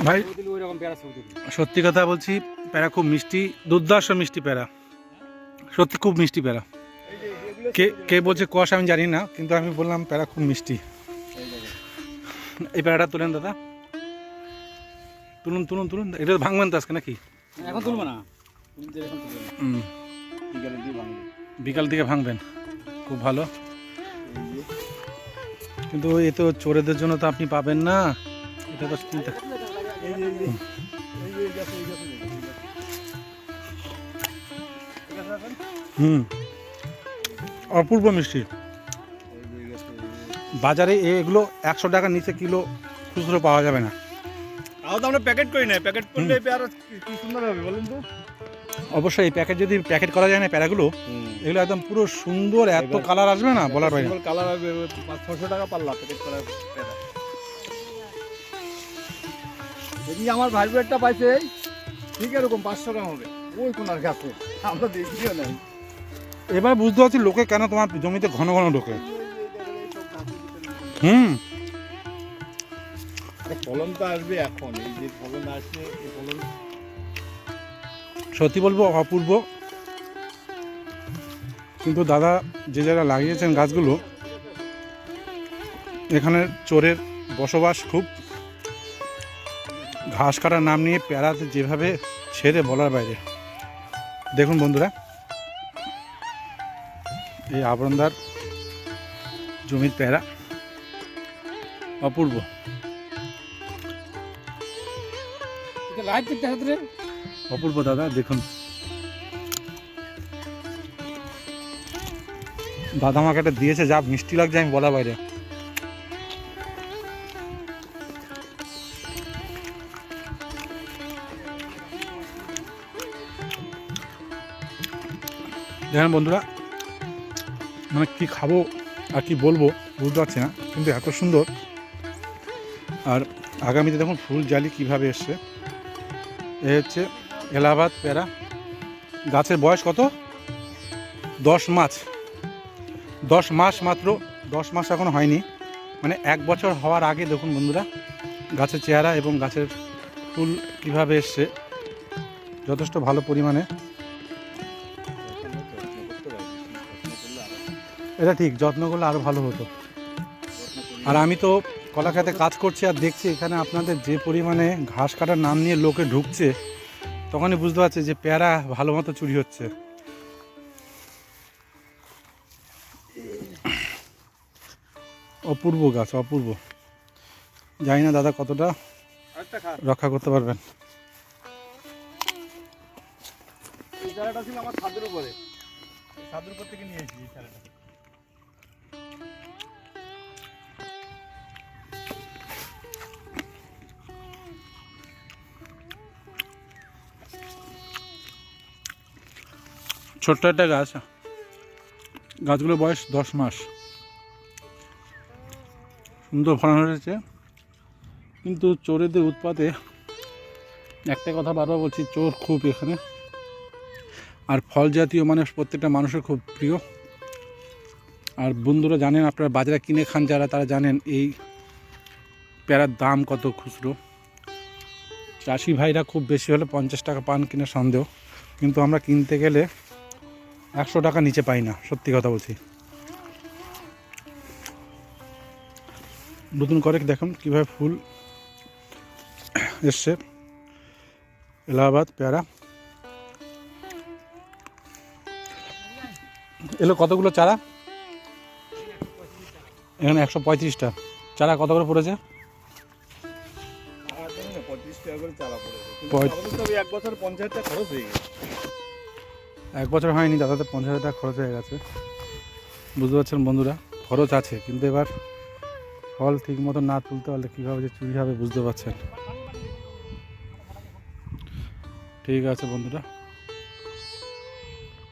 ভাই সত্যি কথা বলছি, প্যারা খুব মিষ্টি, দুর্ধর্ষ মিষ্টি প্যারা, সত্যি খুব মিষ্টি প্যারা। কে কে বলছে কষ আমি জানি না, কিন্তু আমি বললাম প্যারা খুব মিষ্টি। এই প্যারাটা তুলেন দাদা, তুলুন তুলুন তুলুন। এটা ভাঙবেন তো আজকে নাকি? এখন তুলবো না, বিকাল দিকে ভাঙবেন, খুব ভালো। কিন্তু এ তো চোরেদের জন্য তো আপনি পাবেন না, এটা তো চিন্তা। অপূর্ব মিষ্টি। বাজারে এগুলো 100 টাকার নিচে কিলো খুচরো পাওয়া যাবে না। তাও তো আমরা প্যাকেট করি না, প্যাকেট করলে পেয়ারা কি সুন্দর হবে বলুন তো। অবশ্যই এই প্যাকেট যদি প্যাকেট করা যায় না প্যারাগুলো, এগুলো একদম পুরো সুন্দর, এত কালার আসবে না বলার বাইরে। কালার আসবে 500-600 টাকা পাল্লা প্যাকেট করা পেয়ারা। যদি আমার ভাই একটা পাইছে ঠিক এরকম 500 টাকা হবে, ওই কোনার কাছে আমরা দেখিও নাই। এবার বুঝতে পারছি লোকে কেন তোমার জমিতে ঘন ঘন ঢোকে। ফলন তো আসবে এখন, এই যে ফলন আসছে, এই ফলন সত্যি বলবো অপূর্ব। কিন্তু দাদা যে যারা লাগিয়েছেন গাছগুলো, এখানে চোরের বসবাস খুব। ঘাস কাটার নাম নিয়ে পেয়ারাতে যেভাবে ছেড়ে বলার বাইরে। দেখুন বন্ধুরা, এই আবরণদার জমির পেয়ারা অপূর্ব। অপূর্ব দাদা, দেখুন দাদা আমাকে একটা দিয়েছে, যা মিষ্টি লাগছে আমি বলার বাইরে। দেখেন বন্ধুরা, মানে কি খাবো আর কি বলবো বুঝতে পারছি না, কিন্তু এত সুন্দর। আর আগামীতে দেখুন ফুল জালি কিভাবে এসছে। এ হচ্ছে এলাহাবাদ পেয়ারা। গাছের বয়স কত? 10 মাস, 10 মাস মাত্র, 10 মাস এখনো হয়নি, মানে 1 বছর হওয়ার আগে দেখুন বন্ধুরা গাছের চেহারা এবং গাছের ফুল কিভাবে এসছে, যথেষ্ট ভালো পরিমাণে। এটা ঠিক, যত্ন করলে আরও ভালো হতো। আর আমি তো কলা খেতে কাজ করছি আর দেখছি এখানে আপনাদের যে পরিমাণে ঘাস কাটার নাম নিয়ে লোকে ঢুকছে, তখনই বুঝতে পারছি যে পেয়ারা ভালো মতো চুরি হচ্ছে। অপূর্ব গাছ, অপূর্ব। জানি না দাদা কতটা রক্ষা করতে পারবেন। এই চারাটা ছিল আমার ছাদের উপরে, ছাদের উপর থেকে নিয়ে এসেছি এই চারাটা। ছোট্ট একটা গাছ, গাছগুলোর বয়স 10 মাস, সুন্দর ফলন হয়েছে। কিন্তু চোরেদের উৎপাতে একটা কথা বারবার বলছি, চোর খুব এখানে। আর ফল জাতীয় মানে প্রত্যেকটা মানুষের খুব প্রিয়। আর বন্ধুরা জানেন, আপনারা বাজারে কিনে খান যারা, তারা জানেন এই পেয়ারার দাম কত খুচরো। চাষি ভাইরা খুব বেশি হলে 50 টাকা পান কিনে সন্দেহ, কিন্তু আমরা কিনতে গেলে 100 টাকা নিচে পাই না, সত্যি কথা বলছি। নতুন করে দেখুন কীভাবে ফুল এসছে এলাহাবাদ পেয়ারা। এলো কতগুলো চারা? এখানে 135টা চারা। কত করে পড়েছে? 25 টাকা করে চারা পড়েছে। 1 বছর 50,000 টাকা খরচ হয়ে গেছে। 1 বছর হয়নি দাদাতে 50,000 টাকা খরচ হয়ে গেছে। বুঝতে পারছেন বন্ধুরা, খরচ আছে, কিন্তু এবার ফল ঠিক মতো না তুলতে পারলে কীভাবে যে চুরি হবে বুঝতে পারছেন। ঠিক আছে বন্ধুরা।